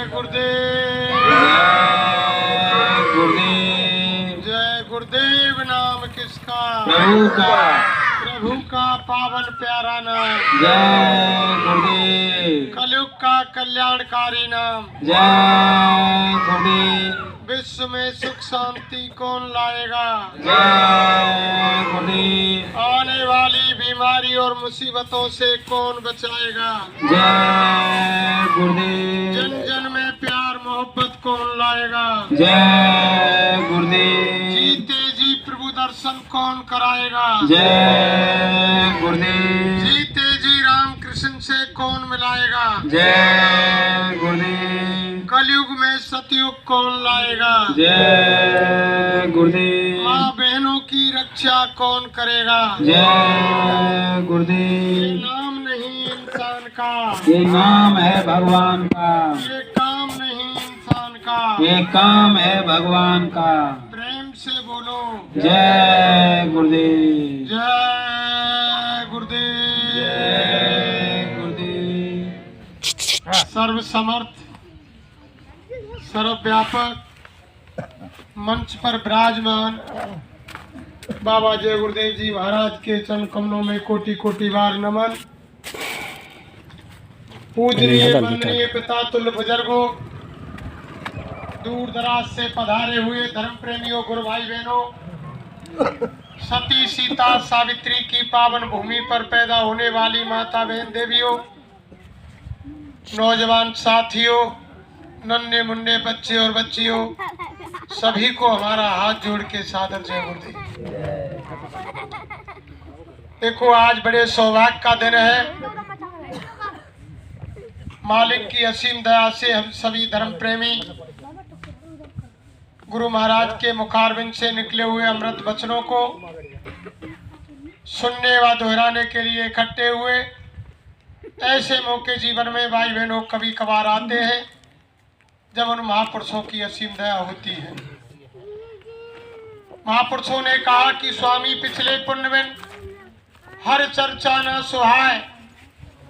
गुरुदेव। जय गुरुदेव। जय गुरुदेव। नाम किसका? प्रभु का। प्रभु का पावन प्यारा नाम। जय गुरुदेव। कलयुग का कल्याणकारी नाम। जय गुरुदेव। विश्व में सुख शांति कौन लाएगा? जय गुरुदेव। आने वाली बीमारी और मुसीबतों से कौन बचाएगा? जय गुरुदेव। जन जन में प्यार मोहब्बत कौन लाएगा? जय गुरुदेव। जीते जी प्रभु दर्शन कौन कराएगा? जय गुरुदेव। जीते जी राम कृष्ण से कौन मिलाएगा? जय गुरुदेव। कलयुग में सतयुग कौन लाएगा? जय गुरुदेव। माँ बहनों की रक्षा कौन करेगा? जय ये गुरुदेव। नाम नहीं इंसान का, ये नाम है भगवान का। ये काम नहीं इंसान का। ये काम है भगवान का। प्रेम से बोलो जय गुरुदेव। जय गुरुदेव। जय गुरुदेव। सर्व समर्थ सर्वव्यापक मंच पर विराजमान बाबा जय गुरुदेव जी महाराज के चरण कमलों में कोटि कोटि बार नमन। पूजनीय वंदनीय पिता तुल्य बुजुर्गों, दूर दराज से पधारे हुए धर्म प्रेमियों, गुरु भाई बहनों, सती सीता सावित्री की पावन भूमि पर पैदा होने वाली माता बहन देवियों, नौजवान साथियों, नन्हे मुन्ने बच्चे और बच्चियों, सभी को हमारा हाथ जोड़ के सादर जय गुरुदेव। देखो आज बड़े सौभाग्य का दिन है। मालिक की असीम दया से हम सभी धर्म प्रेमी गुरु महाराज के मुखारबिंद से निकले हुए अमृत वचनों को सुनने व दोहराने के लिए इकट्ठे हुए। ऐसे मौके जीवन में भाई बहनों कभी कभार आते हैं जब उन महापुरुषों की असीम दया होती है। महापुरुषों ने कहा कि स्वामी पिछले पुण्य में हर चर्चा न सुहाए,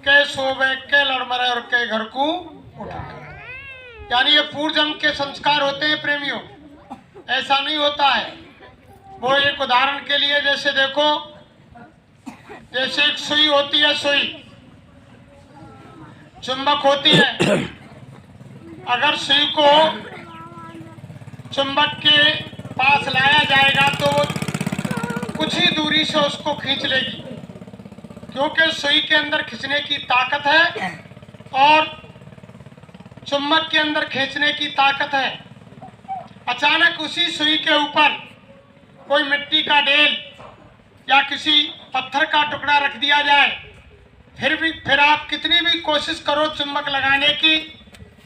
के सोवे के लड़ मरे और के घर को उठा। यानी ये पूर्व जन्म के संस्कार होते हैं प्रेमियों, ऐसा नहीं होता है। वो एक उदाहरण के लिए जैसे देखो, जैसे एक सुई होती है, सुई चुंबक होती है। अगर सुई को चुंबक के पास लाया जाएगा तो वो कुछ ही दूरी से उसको खींच लेगी, क्योंकि सुई के अंदर खींचने की ताकत है और चुंबक के अंदर खींचने की ताकत है। अचानक उसी सुई के ऊपर कोई मिट्टी का ढेल या किसी पत्थर का टुकड़ा रख दिया जाए, फिर आप कितनी भी कोशिश करो चुंबक लगाने की,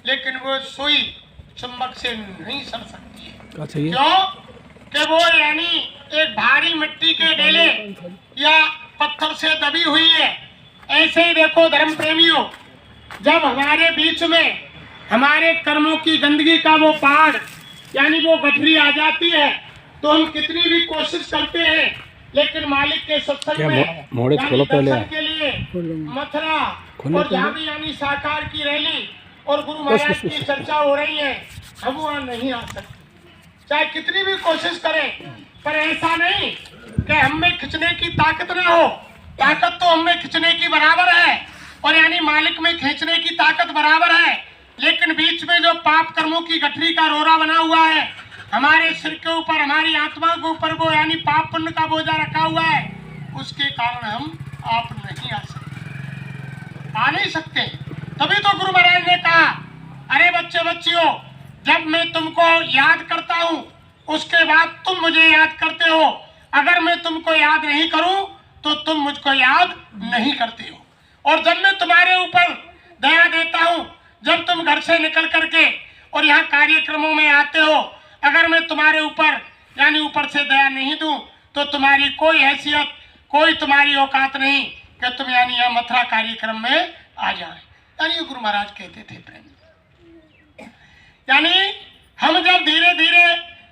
लेकिन वो सुई चुंबक से नहीं सर सकती है। क्यों? कि वो यानी एक भारी मिट्टी के ढेले या पत्थर से दबी हुई है। ऐसे ही देखो धर्म प्रेमियों, जब हमारे बीच में हमारे कर्मों की गंदगी का वो पहाड़ यानी वो गठरी आ जाती है, तो हम कितनी भी कोशिश करते हैं, लेकिन मालिक के सत्संग में दर्शन के लिए मथुरा और जहाँ भी यानी साकार की रैली और गुरु महाराज की चर्चा हो रही है, हम वहाँ नहीं आ सकते, चाहे कितनी भी कोशिश करें। पर ऐसा नहीं कि हम में खिंचने की ताकत ना हो, ताकत तो हम में खिंचने की बराबर है और यानी मालिक में खींचने की ताकत बराबर है, लेकिन बीच में जो पाप कर्मों की गठरी का रोरा बना हुआ है, हमारे सिर के ऊपर, हमारी आत्मा के ऊपर वो यानी पाप पुण्य का बोझा रखा हुआ है, उसके कारण हम आप नहीं आ सकते, आ नहीं सकते। तभी तो गुरु महाराज ने कहा, अरे बच्चे बच्चियों, जब मैं तुमको याद करता हूँ उसके बाद तुम मुझे याद करते हो, अगर मैं तुमको याद नहीं करूं तो तुम मुझको याद नहीं करते हो। और जब मैं तुम्हारे ऊपर दया देता हूं, जब तुम घर से निकल करके और यहाँ कार्यक्रमों में आते हो, अगर मैं तुम्हारे ऊपर यानी ऊपर से दया नहीं दूं तो तुम्हारी कोई हैसियत, कोई तुम्हारी औकात नहीं कि तुम यानी यहाँ मथुरा कार्यक्रम में आ जाए। यानी गुरु महाराज कहते थे प्रेम, यानी हम जब धीरे धीरे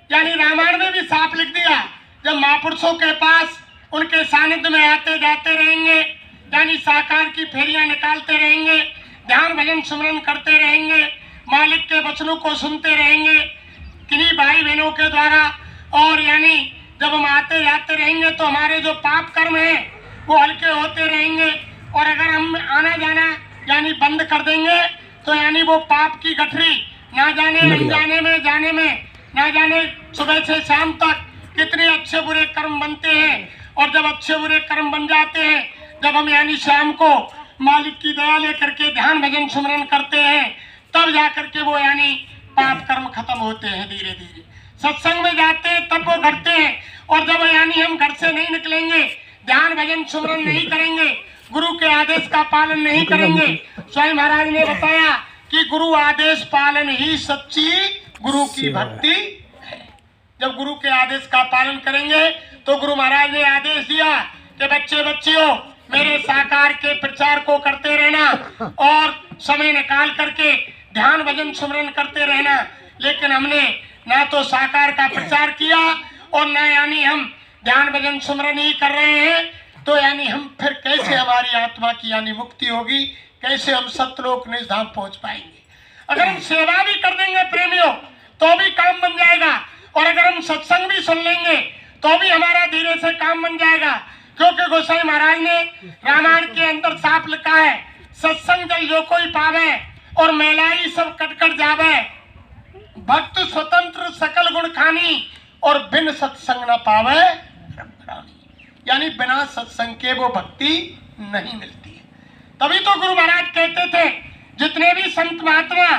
यानी रामायण में भी साफ लिख दिया, जब महापुरुषों के पास उनके सानिध्य में आते जाते रहेंगे, यानी साकार की फेरियां निकालते रहेंगे, ध्यान भजन सुमरन करते रहेंगे, मालिक के वचनों को सुनते रहेंगे किन्हीं भाई बहनों के द्वारा, और यानी जब हम आते जाते रहेंगे तो हमारे जो पाप कर्म हैं वो हल्के होते रहेंगे। और अगर हम आना जाना यानी बंद कर देंगे तो यानी वो पाप की गठरी ना जाने अनजाने में जाने में ना जाने सुबह से शाम तक कितने अच्छे बुरे कर्म बनते हैं। और जब अच्छे बुरे कर्म बन जाते हैं, जब हम यानी शाम को मालिक की दया लेकर के ध्यान भजन सुमरन करते हैं, तब जाकर के वो यानी पाप कर्म खत्म होते हैं धीरे धीरे। सत्संग में जाते हैं तब वो घटते हैं। और जब यानी हम घर से नहीं निकलेंगे, ध्यान भजन सुमरन नहीं करेंगे, गुरु के आदेश का पालन नहीं करेंगे, स्वयं महाराज ने बताया कि गुरु आदेश पालन ही सच्ची गुरु की भक्ति है। जब गुरु के आदेश का पालन करेंगे तो गुरु महाराज ने आदेश दिया कि बच्चे बच्चियों मेरे साकार के प्रचार को करते रहना और समय निकाल करके ध्यान भजन सुमरन करते रहना। लेकिन हमने ना तो साकार का प्रचार किया और ना यानी हम ध्यान भजन सुमरन ही कर रहे हैं, तो यानी हम फिर कैसे हमारी आत्मा की यानी मुक्ति होगी, कैसे हम सतलोक निज धाम पहुंच पाएंगे। अगर हम सेवा भी कर देंगे प्रेमियों तो भी काम बन जाएगा, और अगर हम सत्संग भी सुन लेंगे तो भी हमारा धीरे से काम बन जाएगा। क्योंकि गोसाई महाराज ने रामायण के अंदर साफ लिखा है, सत्संग जल जो कोई पावे और मैलाई सब कटकट जावे, भक्त स्वतंत्र सकल गुण खानी और बिन सत्संग न पावे। यानी बिना सत्संग के वो भक्ति नहीं मिलती है। तभी तो गुरु महाराज कहते थे जितने भी संत महात्मा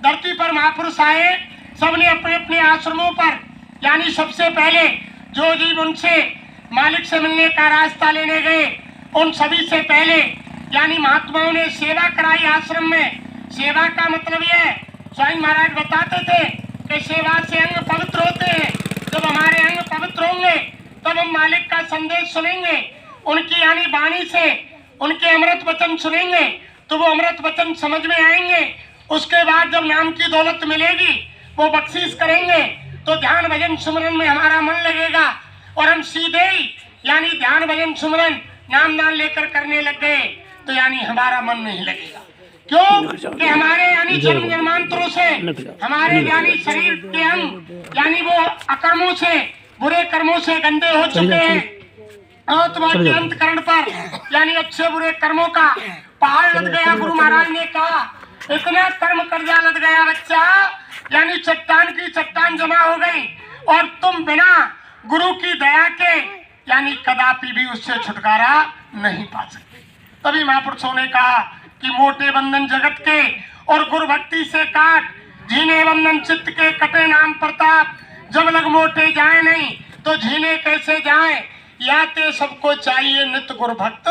धरती पर महापुरुष आए, सबने अपने अपने आश्रमों पर यानी सबसे पहले जो जीव उनसे मालिक से मिलने का रास्ता लेने गए, उन सभी से पहले यानी महात्माओं ने सेवा कराई आश्रम में। सेवा का मतलब यह है, स्वयं महाराज बताते थे कि सेवा से अंग पवित्र होते हैं। जब हमारे अंग पवित्र होंगे तब हम मालिक का संदेश सुनेंगे, उनकी यानी वाणी से उनके अमृत वचन सुनेंगे तो वो अमृत वचन समझ में आएंगे। उसके बाद जब नाम की दौलत मिलेगी, वो बख्शीश करेंगे, तो ध्यान भजन सुमरन में हमारा मन लगेगा और हम सीधे ही यानी ध्यान भजन सुमरन नाम दान लेकर करने लग गए तो यानी हमारा मन नहीं लगेगा। क्यों कि हमारे यानी जन्म जन्मांतरों से हमारे यानी शरीर के अंग यानी वो अकर्मों से बुरे कर्मों से गंदे हो चुके हैं। आत्मा के अंतकरण पर यानी अच्छे बुरे कर्मों का पहाड़ लद गया। गुरु महाराज ने कहा इतना कर्म कर्जा लद गया बच्चा, यानी चट्टान की चट्टान जमा हो गई और तुम बिना गुरु की दया के यानी कदापि भी उससे छुटकारा नहीं पा सकते। तभी महापुरुषों ने कहा कि मोटे बंधन जगत के और गुरु भक्ति से काट, झीने बंधन चित्त के कटे नाम प्रताप, जब लग मोटे जाए नहीं तो झीने कैसे जाए, या ते सबको चाहिए नित्य गुरु भक्त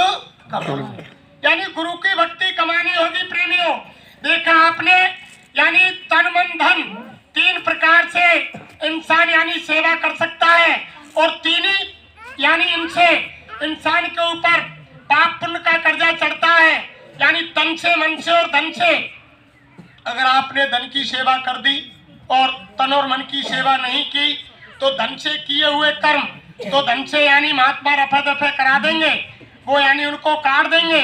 कमाना। यानी गुरु की भक्ति कमानी होगी प्रेमियों। देखा आपने यानी तन मन धन तीन प्रकार से इंसान यानी सेवा कर सकता है, और तीन ही यानी इनसे इंसान के ऊपर पाप पुण्य का कर्जा चढ़ता है। यानी तन से, मन से और धन से। अगर आपने धन की सेवा कर दी और तन और मन की सेवा नहीं की तो धन से किए हुए कर्म तो धन से यानी महात्मा रफा दफे करा देंगे, वो यानी उनको काट देंगे।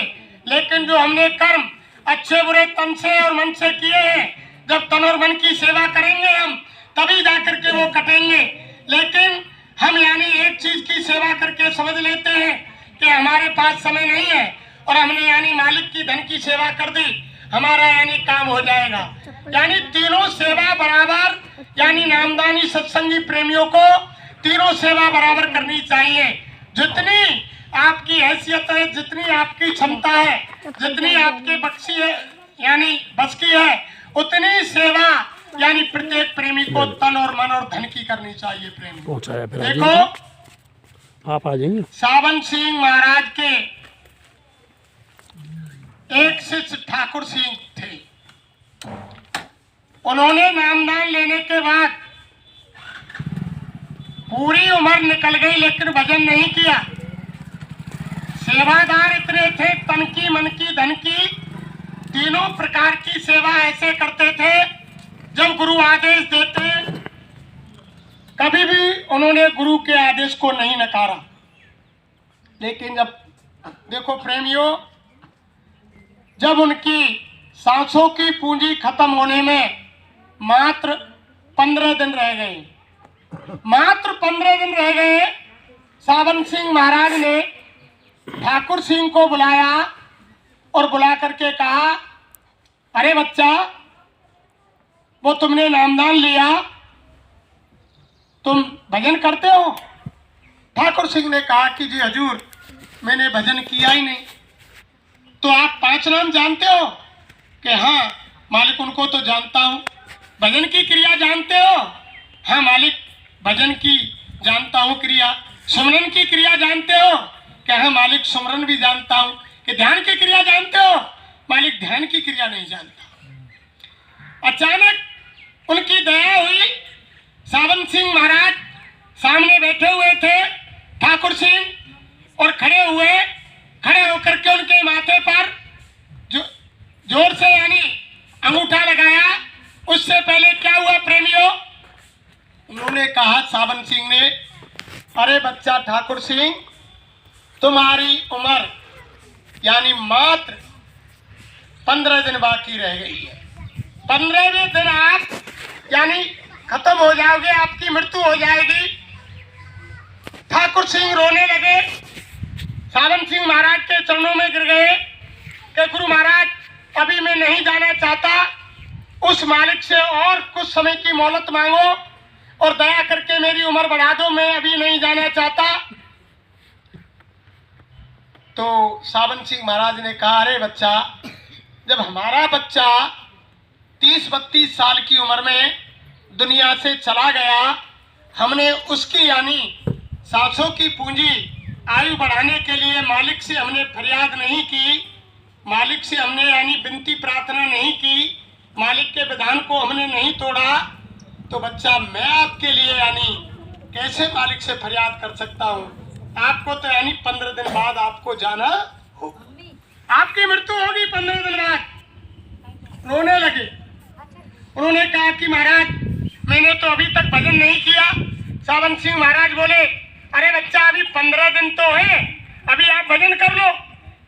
लेकिन जो हमने कर्म अच्छे बुरे तन से और मन से किए हैं, जब तन और मन की सेवा करेंगे हम तभी जाकर के वो कटेंगे। लेकिन हम यानी एक चीज की सेवा करके समझ लेते हैं कि हमारे पास समय नहीं है और हमने यानी मालिक की धन की सेवा कर दी, हमारा यानी काम हो जाएगा। यानी तीनों सेवा बराबर, यानी नामदानी सत्संगी प्रेमियों को तीनों सेवा बराबर करनी चाहिए। जितनी आपकी हैसियत है, जितनी आपकी क्षमता है, जितनी आपके बख्शी है यानी बस की है, उतनी सेवा यानी प्रत्येक प्रेमी को तन और मन और धन की करनी चाहिए। प्रेमी देखो आप आ जाएंगे। सावन सिंह महाराज के एक शिष्य ठाकुर सिंह थे। उन्होंने नामदान लेने के बाद पूरी उम्र निकल गई लेकिन भजन नहीं किया। सेवादार इतने थे, तन की, मन की, धन की, तीनों प्रकार की सेवा ऐसे करते थे। जब गुरु आदेश देते कभी भी उन्होंने गुरु के आदेश को नहीं नकारा। लेकिन जब देखो प्रेमियों, जब उनकी सांसों की पूंजी खत्म होने में मात्र 15 दिन रह गए। मात्र 15 दिन रह गए। सावन सिंह महाराज ने ठाकुर सिंह को बुलाया और बुला करके कहा, अरे बच्चा, वो तुमने नामदान लिया, तुम भजन करते हो? ठाकुर सिंह ने कहा कि जी हजूर, मैंने भजन किया ही नहीं। तो आप 5 नाम जानते हो? कि हाँ मालिक, उनको तो जानता हूँ। भजन की क्रिया जानते हो? हाँ मालिक, भजन की जानता हूँ क्रिया। सुमरन की क्रिया जानते हो? कि हाँ मालिक, सुमरन भी जानता हूँ। कि ध्यान की क्रिया जानते हो? मालिक, ध्यान की क्रिया नहीं जानता। अचानक उनकी दया हुई। सावन सिंह महाराज सामने बैठे हुए थे, ठाकुर सिंह, और खड़े होकर के उनके माथे पर जोर से यानी अंगूठा लगाया। उससे पहले क्या हुआ प्रेमियों? उन्होंने कहा सावन सिंह ने, अरे बच्चा ठाकुर सिंह, तुम्हारी उम्र यानी मात्र 15 दिन बाकी रह गई है। 15वें दिन आप यानी खत्म हो जाओगे, आपकी मृत्यु हो जाएगी। ठाकुर सिंह रोने लगे, सावन सिंह महाराज के चरणों में गिर गए कि गुरु महाराज, अभी मैं नहीं जाना चाहता। उस मालिक से और कुछ समय की मोहलत मांगो और दया करके मेरी उम्र बढ़ा दो, मैं अभी नहीं जाना चाहता। तो सावन सिंह महाराज ने कहा, अरे बच्चा, जब हमारा बच्चा 30-32 साल की उम्र में दुनिया से चला गया, हमने उसकी यानी सांसों की पूंजी आयु बढ़ाने के लिए मालिक से हमने फरियाद नहीं की, मालिक से हमने यानी विनती प्रार्थना नहीं की, मालिक के विधान को हमने नहीं तोड़ा, तो बच्चा मैं आपके लिए यानी कैसे मालिक से फरियाद कर सकता हूँ? आपको तो यानी 15 दिन बाद आपको जाना होगा, आपकी मृत्यु होगी 15 दिन बाद। रोने लगे। उन्होंने कहा कि महाराज, मैंने तो अभी तक भजन नहीं किया। सावन सिंह महाराज बोले, अरे बच्चा, अभी 15 दिन तो है, अभी आप भजन कर लो।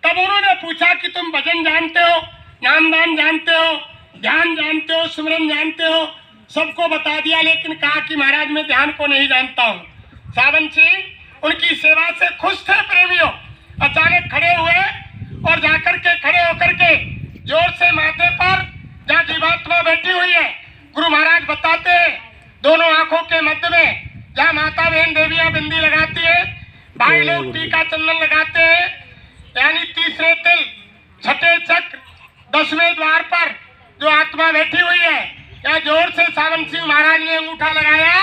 तब उन्होंने पूछा कि तुम भजन जानते हो, नामदान जानते हो, ध्यान जानते हो, सुमरन जानते हो? सबको बता दिया, लेकिन कहा कि महाराज मैं ध्यान को नहीं जानता हूँ। सावन सिंह उनकी सेवा से खुश थे प्रेमियों। अचानक खड़े हुए और जाकर के खड़े होकर के जोर से माथे पर जहाँ जीवात्मा बैठी हुई है, गुरु महाराज बताते हैं, दोनों आंखों के मध्य में जहाँ माता बहन देवियां बिंदी लगाती है, भाई लोग टीका चंदन लगाते हैं, यानी तीसरे तिल, छठे चक्र, 10वें द्वार पर जो आत्मा बैठी हुई है, यहाँ जोर से सावन सिंह महाराज ने अंगूठा लगाया।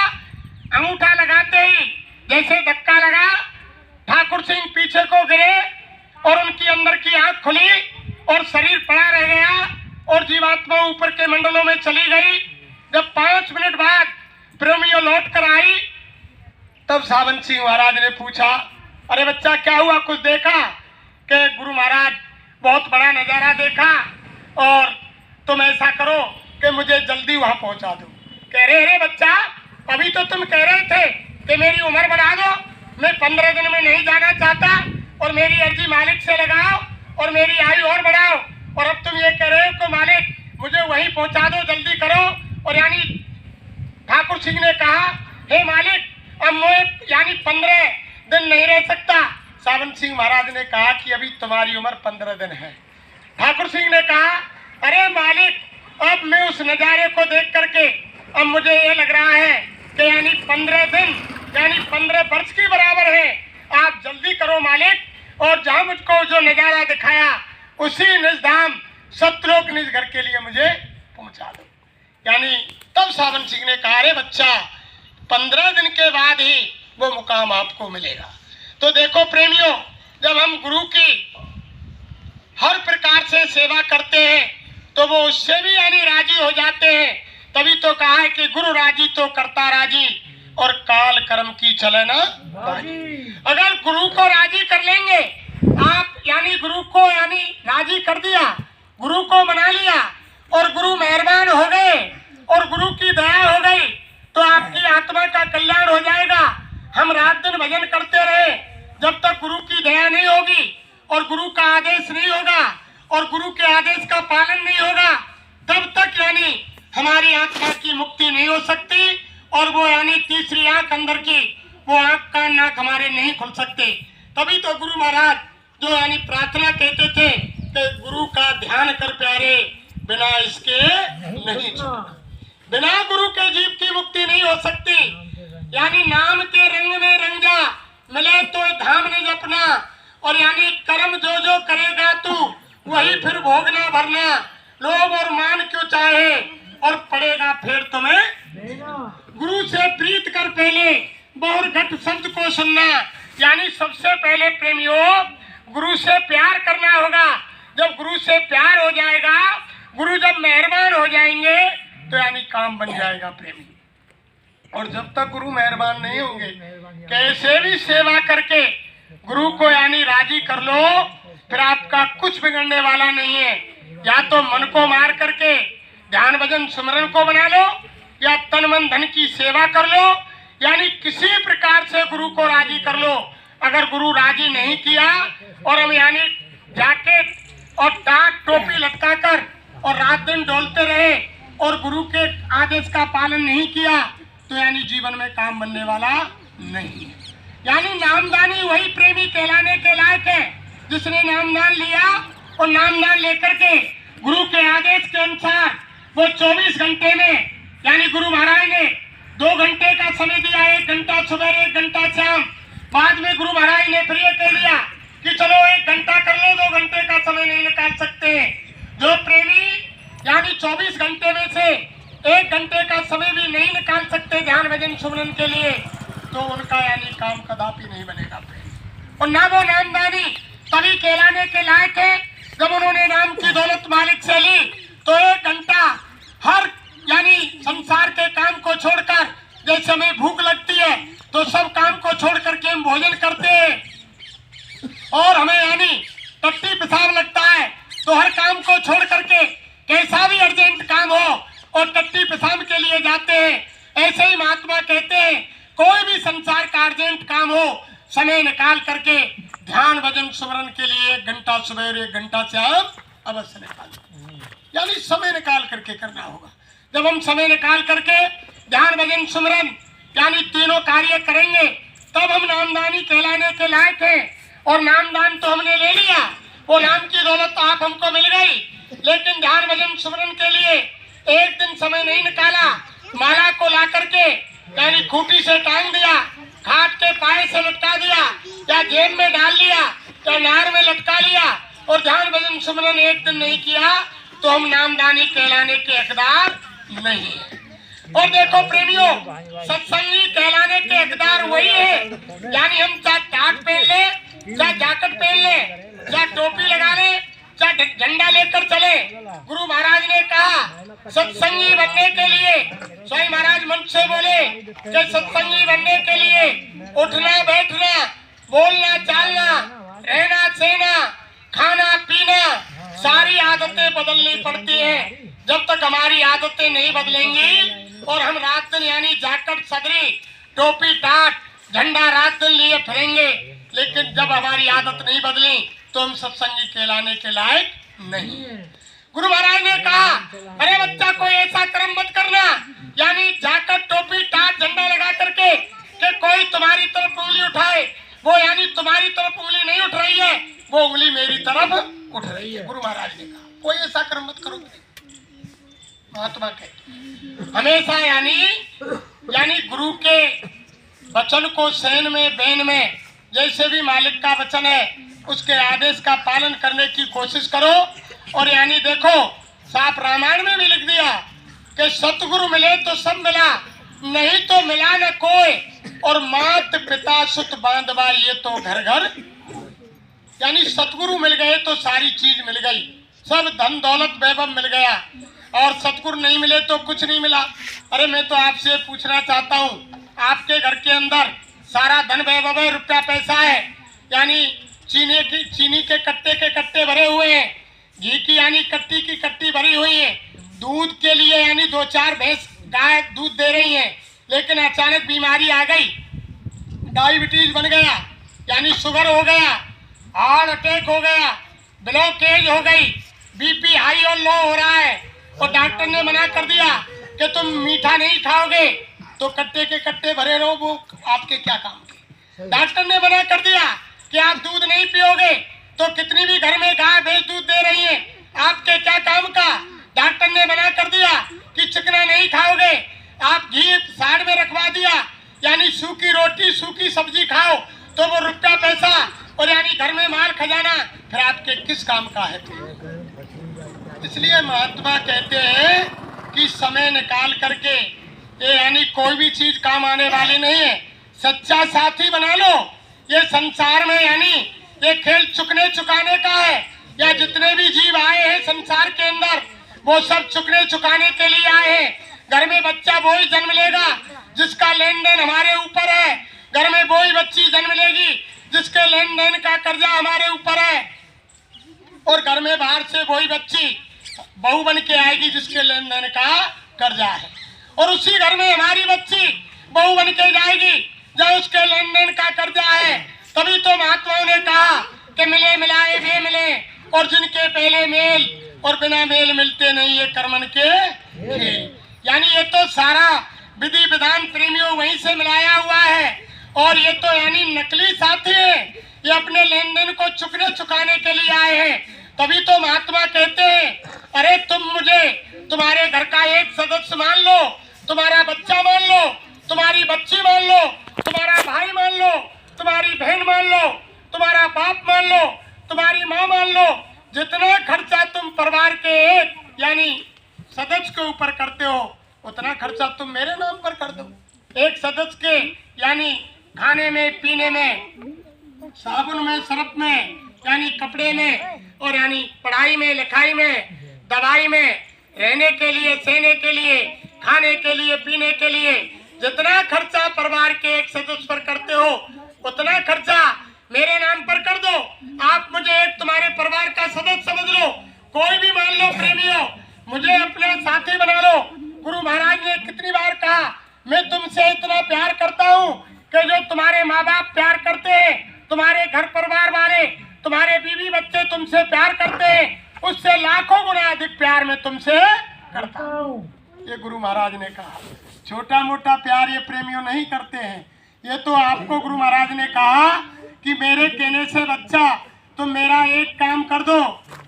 अंगूठा लगाते ही जैसे धक्का लगा, ठाकुर सिंह पीछे को गिरे और उनकी अंदर की आंख खुली और शरीर पड़ा रह गया और जीवात्मा ऊपर के मंडलों में चली गई। जब 5 मिनट बाद प्रेमियों लौट कर आई, तब सावन सिंह महाराज ने पूछा, अरे बच्चा, क्या हुआ, कुछ देखा? कि गुरु महाराज, बहुत बड़ा नजारा देखा और तुम ऐसा करो कि मुझे जल्दी वहां पहुंचा दो। कह रहे, अरे बच्चा, अभी तो तुम कह रहे थे कि मेरी उम्र बढ़ा दो, मैं 15 दिन में नहीं जाना चाहता और मेरी अर्जी मालिक से लगाओ और मेरी आयु और बढ़ाओ, और अब तुम ये कह रहे हो कि मालिक मुझे वहीं पहुंचा दो, जल्दी करो। और यानी ठाकुर सिंह ने कहा, हे मालिक, अब मैं यानी 15 दिन नहीं रह सकता। सावन सिंह महाराज ने कहा कि अभी तुम्हारी उम्र 15 दिन है। ठाकुर सिंह ने कहा, अरे मालिक, अब मैं उस नजारे को देख करके अब मुझे ये लग रहा है कि यानी 15 दिन यानी 15 वर्ष की बराबर है। आप जल्दी करो मालिक, और जहां मुझको जो नजारा दिखाया उसी निज धाम सतलोक निज घर के लिए मुझे पहुंचा दो। यानी तब सावन सिंह ने कहा, अरे बच्चा, 15 दिन के बाद ही वो मुकाम आपको मिलेगा। तो देखो प्रेमियों, जब हम गुरु की हर प्रकार से सेवा करते हैं तो वो उससे भी यानी राजी हो जाते हैं। तभी तो कहा है कि गुरु राजी तो करता राजी और काल कर्म की चले ना बाजी। अगर गुरु को राजी कर लेंगे आप, यानी गुरु को यानी राजी कर दिया, गुरु को मना लिया और गुरु मेहरबान हो गए और गुरु की दया हो गई, तो आपकी आत्मा का कल्याण हो जाएगा। हम रात दिन भजन करते रहे, जब तक गुरु की दया नहीं होगी और गुरु का आदेश नहीं होगा और गुरु के आदेश का पालन नहीं होगा, तब तक यानी हमारी आत्मा की मुक्ति नहीं हो सकती, और वो यानी तीसरी आंख अंदर की, वो आंख कान नाक हमारे नहीं खुल सकते। तभी तो गुरु महाराज जो यानी प्रार्थना कहते थे कि गुरु का ध्यान कर प्यारे, बिना इसके नहीं छूटना। बिना गुरु के जीव की मुक्ति नहीं हो सकती। यानी नाम के रंग में रंग जा, मिले तो धाम ने जपना, और यानी कर्म जो जो करेगा तू वही फिर भोगना भरना, लोभ और मान क्यों चाहे, और पड़ेगा फिर तुम्हें। गुरु से प्रीत कर पहले बहुर घट शब्द को सुनना। यानी सबसे पहले प्रेमियों गुरु से प्यार करना होगा। जब गुरु से प्यार हो जाएगा, गुरु जब मेहरबान हो जाएंगे, तो यानी काम बन जाएगा प्रेमी। और जब तक गुरु मेहरबान नहीं होंगे, कैसे भी सेवा करके गुरु को यानी राजी कर लो, फिर आपका कुछ बिगड़ने वाला नहीं है। या तो मन को मार करके ध्यान भजन सुमरन को बना लो, या तन मन धन की सेवा कर लो, यानी किसी प्रकार से गुरु को राजी कर लो। अगर गुरु राजी नहीं किया और हम यानी जैकेट और टाट टोपी लटका कर और रात दिन डोलते रहे और गुरु के आदेश का पालन नहीं किया, तो यानी जीवन में काम बनने वाला नहीं है। यानी नामदानी वही प्रेमी कहलाने के लायक है जिसने नामदान लिया, और नामदान लेकर के गुरु के आदेश के अनुसार वो 24 घंटे में, यानी गुरु महाराज ने 2 घंटे का समय दिया, 1 घंटा सुबह 1 घंटा शाम। बाद में गुरु महाराज ने फिर ये कह दिया कि चलो 1 घंटा कर लो, 2 घंटे का समय नहीं निकाल सकते। जो प्रेमी यानी 24 घंटे में से 1 घंटे का समय भी नहीं निकाल सकते ध्यान भजन सुमरन के लिए, तो उनका यानी काम कदापि नहीं बनेगा प्रेम। और ना वो नामदानी तभी कहलाने के लायक है जब उन्होंने नाम की दौलत मालिक से ली, तो 1 घंटा हर यानी संसार के काम को छोड़कर, जैसे हमें भूख लगती है तो सब काम को छोड़ करके हम भोजन करते हैं, और हमें यानी टट्टी पेशाब लगता है तो हर काम को छोड़ करके कैसा भी अर्जेंट काम हो और टट्टी पेशाब के लिए जाते हैं। ऐसे ही महात्मा कहते हैं कोई भी संसार का अर्जेंट काम हो, समय निकाल करके ध्यान भजन सुमरन के लिए 1 घंटा सुबह 1 घंटा शाम अवश्य निकाल, यानी समय निकाल करके करना होगा। जब हम समय निकाल करके ध्यान भजन सुमरन यानी तीनों कार्य करेंगे, तब हम नामदानी कहलाने के लायक हैं। और नामदान तो हमने ले लिया, वो नाम की दौलत तो आप हमको मिल गई, लेकिन ध्यान भजन सुमरन के लिए 1 दिन समय नहीं निकाला। माला को ला करके यानी खूंटी से टांग दिया, खाट के पाए से लटका दिया, या जेब में डाल लिया, या नार में लटका लिया, और ध्यान भजन सुमरन 1 दिन नहीं किया, तो हम नामदानी कहलाने के हकदार नहीं है। और देखो प्रेमियों, सत्संगी कहलाने के हकदार वही है, यानी हम चाहे टाट पहन ले, चाहे जैकेट पहन ले, चाहे टोपी लगा ले, चाहे झंडा लेकर चले। गुरु महाराज ने कहा सत्संगी बनने के लिए, स्वामी महाराज मंच से बोले कि सत्संगी बनने के लिए उठना बैठना, बोलना चालना, रहना सहना, खाना पीना, सारी आदतें बदलनी पड़ती हैं। जब तक हमारी आदतें नहीं बदलेंगी और हम रात दिन यानी जैकेट सदरी टोपी टाट झंडा रात दिन लिए फिरेंगे, लेकिन जब हमारी आदत नहीं बदली तो हम सत्संगी कहलाने के लायक नहीं। गुरु महाराज ने कहा अरे बच्चा कोई ऐसा कर्म मत करना, यानी जैकेट टोपी टाट झंडा लगा करके कि कोई तुम्हारी तरफ उंगली उठाए, वो यानी तुम्हारी तरफ उंगली नहीं उठ रही है, वो उंगली मेरी तरफ उठ रही है। गुरु महाराज ने कहा कोई ऐसा कर्म मत करो। महात्मा कहते हमेशा यानी गुरु के वचन को सहन में बैन में, जैसे भी मालिक का वचन है उसके आदेश का पालन करने की कोशिश करो। और यानी देखो साफ रामायण में भी लिख दिया कि सतगुरु मिले तो सब मिला, नहीं तो मिला न कोई, और मात पिता सुत बांधवा ये तो घर घर। यानी सतगुरु मिल गए तो सारी चीज मिल गई, सब धन दौलत वैभव मिल गया, और सतगुरु नहीं मिले तो कुछ नहीं मिला। अरे मैं तो आपसे पूछना चाहता हूँ, आपके घर के अंदर सारा धन वैभव है, रुपया पैसा है, यानी चीनी के कट्टे भरे हुए हैं, घी की यानी कट्टी की कट्टी भरी हुई है, दूध के लिए यानी 2-4 भैंस गाय दूध दे रही हैं, लेकिन अचानक बीमारी आ गई, डायबिटीज बन गया, यानी शुगर हो गया, हार्ट अटैक हो गया, ब्लॉकेज हो गई, बीपी हाई और लो हो रहा है, और डॉक्टर ने मना कर दिया कि तुम मीठा नहीं खाओगे तो कट्टे के कट्टे भरे रहो, वो आपके क्या काम के। डॉक्टर ने मना कर दिया कि आप दूध नहीं पियोगे तो कितनी भी घर में गाय भैंस दूध दे रही है, आपके क्या काम का। डॉक्टर ने मना कर दिया कि चिकना नहीं खाओगे, आप घी साइड में रखवा दिया, यानी सूखी रोटी सूखी सब्जी खाओ तो वो रुपया पैसा और यानी घर में माल खजाना फिर आपके किस काम का है। इसलिए महात्मा कहते हैं कि समय निकाल करके ये यानी कोई भी चीज काम आने वाली नहीं है, सच्चा साथी बना लो। ये संसार में यानी ये खेल चुकने चुकाने का है, या जितने भी जीव आए हैं संसार के अंदर वो सब चुकने चुकाने के लिए आए हैं। घर में बच्चा वो ही जन्म लेगा जिसका लेन देन हमारे ऊपर है, घर में वो ही बच्ची जन्म लेगी जिसके लेन देन का कर्जा हमारे ऊपर है, और घर में बाहर से वही बच्ची बहू बन के आएगी जिसके लेन देन का कर्जा है, और उसी घर में हमारी बच्ची बहू बन के जाएगी जब उसके लेन देन का कर्जा है। तभी तो महात्माओं ने कहा कि मिले मिलाए वे मिले, और जिनके पहले मेल और बिना मेल मिलते नहीं ये कर्मन के खेल। यानी ये तो सारा विधि विधान प्रेमियों वहीं से मिलाया हुआ है, और ये तो यानी नकली साथी है, ये अपने लेन देन को चुकने चुकाने के लिए आए हैं। तभी तो महात्मा कहते हैं अरे तुम मुझे तुम्हारे घर का एक सदस्य मान लो, तुम्हारा बच्चा मान लो, तुम्हारी बच्ची मान लो, तुम्हारा भाई मान लो, तुम्हारी बहन मान लो, तुम्हारा बाप मान लो, तुम्हारी माँ मान लो, जितना खर्चा तुम परिवार के एक यानी सदस्य के ऊपर करते हो उतना खर्चा तुम मेरे नाम पर कर दो। एक सदस्य के यानी खाने में, पीने में, साबुन में, सरफ में, यानी कपड़े में, और यानी पढ़ाई में, लिखाई में, दवाई में, रहने के लिए, सहने के लिए, खाने के लिए, पीने के लिए, जितना खर्चा परिवार के एक सदस्य पर करते हो उतना खर्चा मेरे नाम पर कर दो। आप मुझे एक तुम्हारे परिवार का सदस्य समझ लो, कोई भी मान लो प्रेमियों, मुझे अपना साथी बना लो। गुरु महाराज ने कितनी बार कहा मैं तुमसे इतना प्यार करता हूँ कि जो तुम्हारे माँ बाप प्यार करते हैं, तुम्हारे घर परिवार वाले, तुम्हारे बीवी बच्चे तुमसे प्यार करते हैं, उससे लाखों गुना अधिक प्यार मैं तुमसे करता हूँ। ये गुरु महाराज ने कहा। छोटा मोटा प्यार ये प्रेमियों नहीं करते हैं, ये तो आपको गुरु महाराज ने कहा कि मेरे कहने से बच्चा तुम मेरा एक काम कर दो।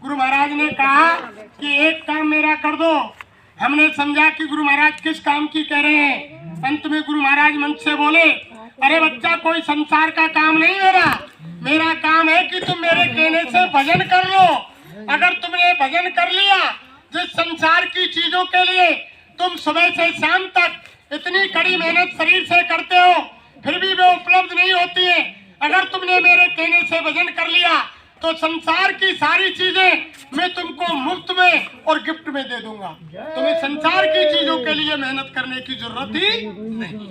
गुरु महाराज ने कहा कि एक काम मेरा कर दो। हमने समझा कि गुरु महाराज किस काम की कह रहे हैं। अंत में गुरु महाराज मंच से बोले अरे बच्चा कोई संसार का काम नहीं मेरा काम है कि तुम मेरे कहने से भजन कर लो। अगर तुमने भजन कर लिया, जिस संसार की चीजों के लिए तुम सुबह से शाम तक इतनी कड़ी मेहनत शरीर से करते हो फिर भी वे उपलब्ध नहीं होती है, अगर तुमने मेरे कहने से भजन कर लिया तो संसार की सारी चीजें मैं तुमको मुफ्त में और गिफ्ट में दे दूंगा। तुम्हें संसार की चीजों के लिए मेहनत करने की जरूरत ही नहीं।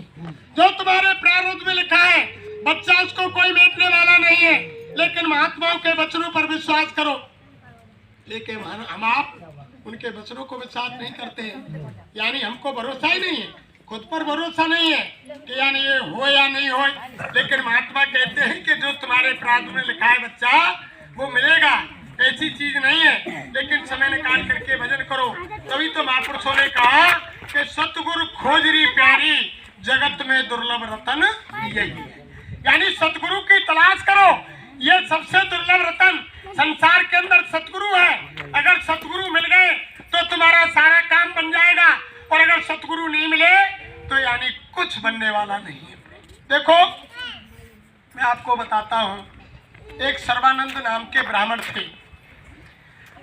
जो तुम्हारे प्रारब्ध में लिखा है बच्चा उसको कोई मेटने वाला नहीं है, लेकिन महात्माओं के वचनों पर विश्वास करो। लेकिन हम आप उनके वचनों को विश्वास नहीं करते हैं, यानी हमको भरोसा ही नहीं है, खुद पर भरोसा नहीं है कि यानी ये हो या नहीं हो। लेकिन महात्मा कहते हैं कि जो तुम्हारे प्रारब्ध में लिखा है बच्चा वो मिलेगा, ऐसी चीज नहीं है। लेकिन समय निकाल करके भजन करो। तभी तो महापुरुषों ने कहा कि सतगुरु खोजरी प्यारी जगत में दुर्लभ रतन यही है, यानी सतगुरु की तलाश करो। ये सबसे दुर्लभ रतन संसार के अंदर सतगुरु है। अगर सतगुरु मिल गए तो तुम्हारा सारा काम बन जाएगा, और अगर सतगुरु नहीं मिले तो यानी कुछ बनने वाला नहीं है। देखो मैं आपको बताता हूँ, एक सर्वानंद नाम के ब्राह्मण थे।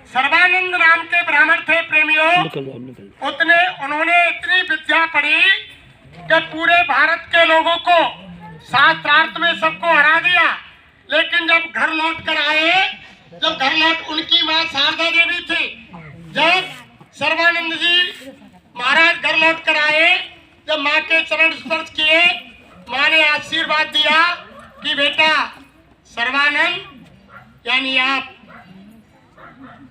सर्वानंद नाम के ब्राह्मण थे प्रेमियों। उन्होंने इतनी विद्या पढ़ी कि पूरे भारत के लोगों को शास्त्रार्थ में सबको हरा दिया। लेकिन जब घर लौट कर आए, जब घर लौट उनकी माँ शारदा देवी थी, जब सर्वानंद जी महाराज घर लौट कर आए, जब माँ के चरण स्पर्श किए, माँ ने आशीर्वाद दिया कि बेटा सर्वानंद यानी आप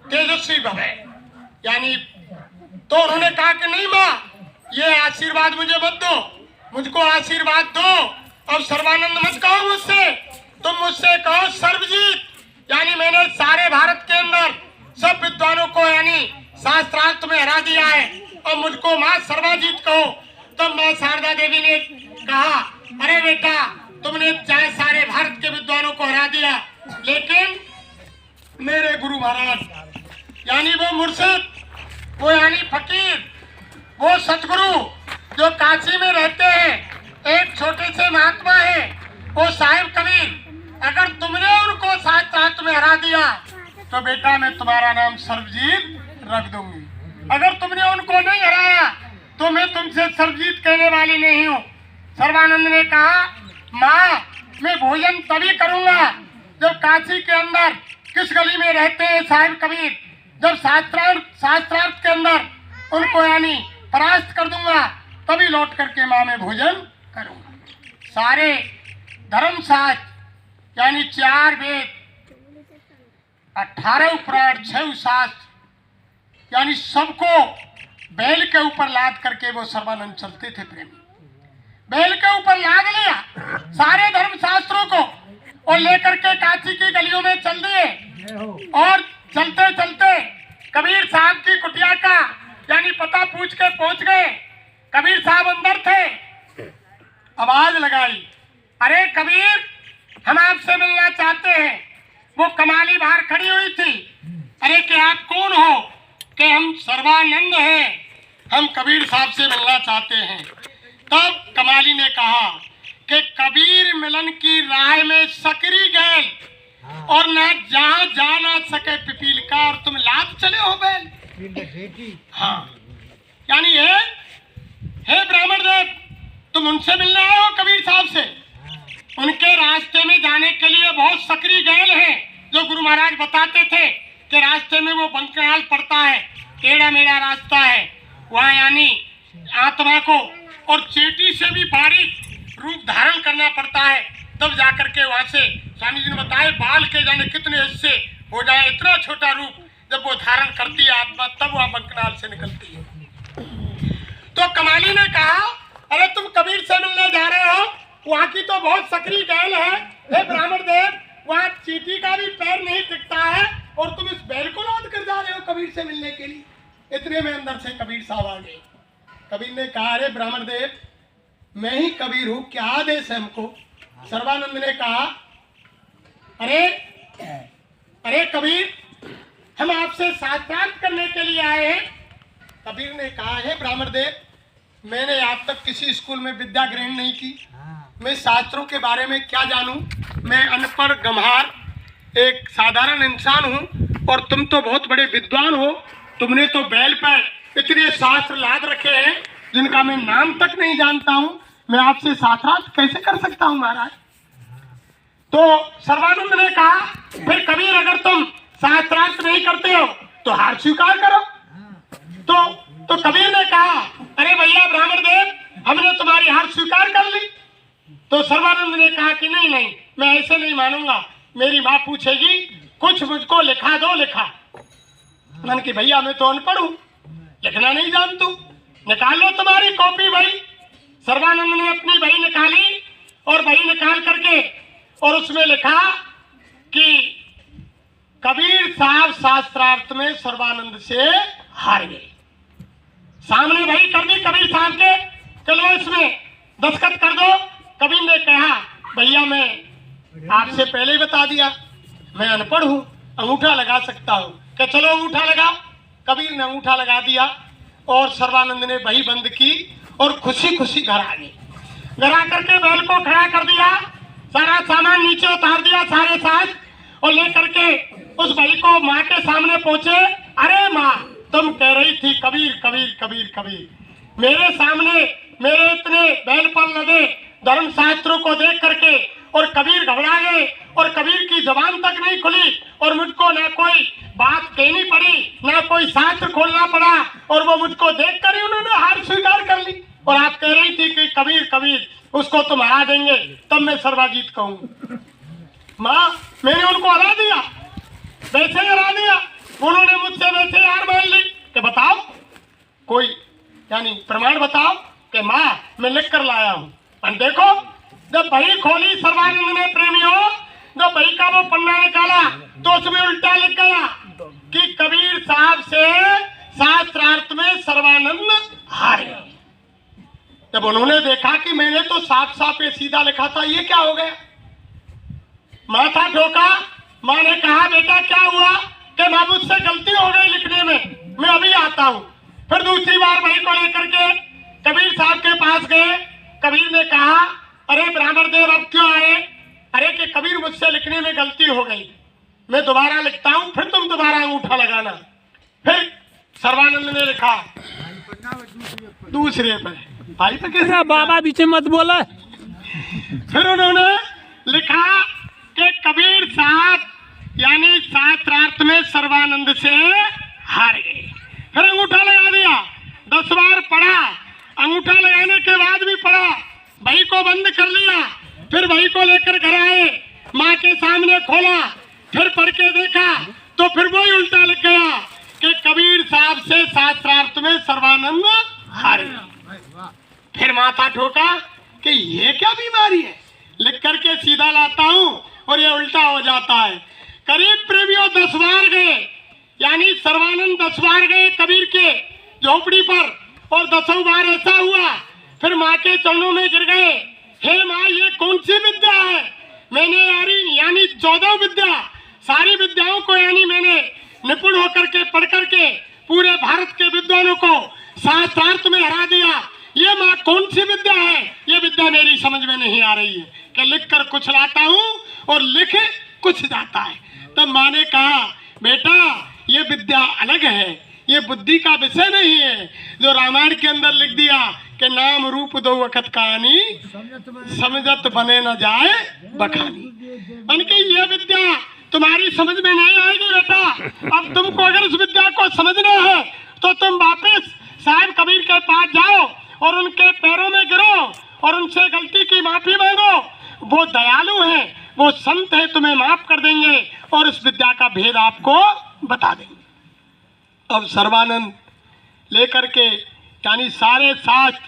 तेजस्वी भव, यानी तो उन्होंने कहा कि नहीं माँ ये आशीर्वाद मुझे मत दो, मुझको आशीर्वाद दो। अब सर्वानंद मत कहो मुझसे, तुम मुझसे कहो सर्वजीत, यानी मैंने सारे भारत के अंदर सब विद्वानों को यानी शास्त्रार्थ में हरा दिया है और मुझको माँ सर्वजीत कहो। तो माँ शारदा देवी ने कहा, अरे बेटा, तुमने चाहे सारे भारत के विद्वानों को हरा दिया, लेकिन मेरे गुरु महाराज यानी वो मुर्शिद, वो यानी फकीर, वो सतगुरु जो काशी में रहते हैं, एक छोटे से महात्मा है, वो साहिब कबीर, अगर तुमने उनको शास्त्रार्थ में हरा दिया तो बेटा मैं तुम्हारा नाम सर्वजीत रख दूंगी। अगर तुमने उनको नहीं हराया तो मैं तुमसे सर्वजीत कहने वाली नहीं हूँ। सर्वानंद ने कहा, माँ मैं भोजन तभी करूंगा जब काशी के अंदर किस गली में रहते हैं साहिब कबीर, जब शास्त्रार्थ के अंदर उनको यानी परास्त कर दूंगा, तभी लौट करके माँ मैं भोजन करूंगा। सारे धर्मशास्त्र यानी 4 वेद, 18 उपराण, 6 शास्त्र यानी सबको बैल के ऊपर लाद करके वो सर्वानंद चलते थे प्रेमी। बैल के ऊपर लाद लिया सारे धर्मशास्त्रों को और लेकर के काशी की गलियों में चल दिए। और चलते चलते कबीर साहब की कुटिया का यानी पता पूछ के पहुंच गए। कबीर साहब अंदर थे, आवाज लगाई, अरे कबीर, हम आपसे मिलना चाहते हैं। वो कमाली बाहर खड़ी हुई थी। अरे कि आप कौन हो? कि हम सर्वानंद हैं, हम कबीर साहब से मिलना चाहते हैं। तब कमाली ने कहा कि कबीर मिलन की राह में सकरी गैल और ना जहाँ जा ना सके पिपील का, और तुम लाद चले हो बैल। हाँ, यानी हे ब्राह्मण देव, तुम उनसे मिलने आए हो कबीर साहब से। उनके रास्ते में जाने के लिए बहुत सकरी गैल है, जो गुरु महाराज बताते थे कि रास्ते में वो बंकनाल पड़ता है, टेढ़ा मेढ़ा रास्ता है, वहाँ यानी आत्मा को और चेटी से भी बारीक रूप धारण करना पड़ता है, तब जाकर के वहाँ से स्वामी जी ने बताए बाल के जाने कितने हिस्से हो जाए, इतना छोटा रूप जब वो धारण करती है आत्मा, तब वहाँ बंकनाल से निकलती है। तो कमाली ने कहा, अरे तुम कबीर से मिलने जा रहे हो, वहाँ की तो बहुत सकरी गैल है। हे ब्राह्मण देव, वहाँ चींटी का भी पैर नहीं टिकता है और तुम इस बैल को लाद कर जा रहे हो कबीर से मिलने के लिए। इतने में अंदर से कबीर साहब आ गए। कबीर ने कहा, अरे ब्राह्मण देव, मैं ही कबीर हूँ, क्या आदेश है हमको? सर्वानंद ने कहा, अरे कबीर, हम आपसे साक्षात करने के लिए आए हैं। कबीर ने कहा, है ब्राह्मण देव, मैंने आज तक किसी स्कूल में विद्या ग्रहण नहीं की, मैं शास्त्रों के बारे में क्या जानूं? मैं अनपढ़ गंवार एक साधारण इंसान हूं और तुम तो बहुत बड़े विद्वान हो। तुमने तो बैल पर इतने शास्त्र लाद रखे हैं जिनका मैं नाम तक नहीं जानता हूं। मैं आपसे शास्त्रार्थ कैसे कर सकता हूं महाराज? तो सर्वानंद ने कहा, फिर कबीर, अगर तुम शास्त्रार्थ नहीं करते हो तो हार स्वीकार करो। तो कबीर ने कहा, अरे भैया ब्राह्मण देव, हमने तुम्हारी हार स्वीकार कर ली। तो सर्वानंद ने कहा कि नहीं, मैं ऐसे नहीं मानूंगा, मेरी माँ पूछेगी, कुछ मुझको लिखा दो। लिखा मैंने कि भैया मैं तो अनपढ़ हूँ, लिखना नहीं जानतू, निकाल लो तुम्हारी कॉपी भाई। सर्वानंद ने अपनी बही निकाली और बही निकाल करके और उसमें लिखा कि कबीर साहब शास्त्रार्थ में सर्वानंद से हार गए। सामने बही कर दी कबीर साहब के, चलो इसमें दस्तखत कर दो। कबीर ने कहा, भैया मैं आपसे पहले ही बता दिया, मैं अनपढ़ हूँ, अंगूठा लगा सकता हूँ। कि चलो अंगूठा लगाओ। कबीर ने अंगूठा लगा दिया और सर्वानंद ने बही बंद की और खुशी खुशी घर आ गए। घर आकर के बैल को खड़ा कर दिया, सारा सामान नीचे उतार दिया सारे साथ, और लेकर के उस बही को माँ के सामने पहुंचे। अरे माँ, तुम कह रही थी कबीर कबीर कबीर कबीर, मेरे सामने मेरे इतने बैल पर लगे धर्म शास्त्रों को देख करके और कबीर घबरा गए और कबीर की जबान तक नहीं खुली और मुझको ना कोई बात कहनी पड़ी, ना कोई शास्त्र खोलना पड़ा, और वो मुझको देख कर ही उन्होंने हार स्वीकार कर ली। और आप कह रही थी कि कबीर कबीर, उसको तुम हरा देंगे, तब मैं सर्वजीत कहूँ। माँ, मैंने उनको हरा दिया, वैसे ही हरा दिया, उन्होंने मुझसे वैसे हार मान ली। कि बताओ कोई यानी प्रमाण बताओ। कि माँ, मैं लिख कर लाया हूँ। और देखो, जब बही खोली सर्वानंद ने प्रेमियों, जब बही का वो पन्ना निकाला तो उसमें उल्टा लिख गया कि कबीर साहब से शास्त्रार्थ में सर्वानंद हारे। जब उन्होंने देखा कि मैंने तो साफ साफ ये सीधा लिखा था, ये क्या हो गया, माथा ठोका। माँ ने कहा बेटा क्या हुआ, कि माँ मुझसे गलती हो गई लिखने में, मैं अभी आता हूँ। फिर दूसरी बार भाई को लेकर के कबीर साहब के पास गए। कबीर ने कहा अरे ब्राह्मण देव अब क्यों आए, अरे कि कबीर मुझसे लिखने में गलती हो गई, मैं दोबारा लिखता हूँ, फिर तुम दोबारा अंगूठा लगाना। फिर सर्वानंद ने लिखा दूसरे पे, भाई पे कैसे बाबा बीच में मत बोला। फिर उन्होंने लिखा कि कबीर साहब यानी शास्त्रार्थ में सर्वानंद से हार गए। फिर अंगूठा लगा दिया, 10 बार पढ़ा, अंगूठा लगाने के बाद भी पढ़ा, भाई को बंद कर लिया। फिर भाई को लेकर घर आए, माँ के सामने खोला, फिर पढ़ के देखा तो फिर वही उल्टा लिख गया कि कबीर साहब से शास्त्रार्थ में सर्वानंद हार गए। फिर माथा ठोका कि ये क्या बीमारी है, लिख करके सीधा लाता हूँ और ये उल्टा हो जाता है। करीब प्रेमियों 10 बार गए, यानी सर्वानंद 10 बार गए कबीर के झोपड़ी पर, और 10 बार ऐसा हुआ फिर माँ के चरणों में गिर गए। हे माँ ये कौन सी विद्या है, मैंने यानी 14 विद्या, सारी विद्याओं को यानी मैंने निपुण होकर के पढ़ करके पूरे भारत के विद्वानों को शास्त्रार्थ में हरा दिया, ये माँ कौन सी विद्या है, ये विद्या मेरी समझ में नहीं आ रही है कि लिख कर कुछ लाता हूँ और लिख कुछ जाता है। तब माँ ने कहा बेटा ये विद्या अलग है, ये बुद्धि का विषय नहीं है जो रामायण के अंदर लिख दिया कि नाम रूप दो वक्त कहानी, समझत बने न जाए बखानी। उनकी ये विद्या तुम्हारी समझ में नहीं आएगी बेटा। अब तुमको अगर उस विद्या को समझना है तो तुम वापस साहिब कबीर के पास जाओ और उनके पैरों में गिरो और उनसे गलती की माफी मांगो। वो दयालु हैं, वो संत हैं, तुम्हें माफ कर देंगे और इस विद्या का भेद आपको बता देंगे। अब सर्वानंद लेकर के यानी सारे 7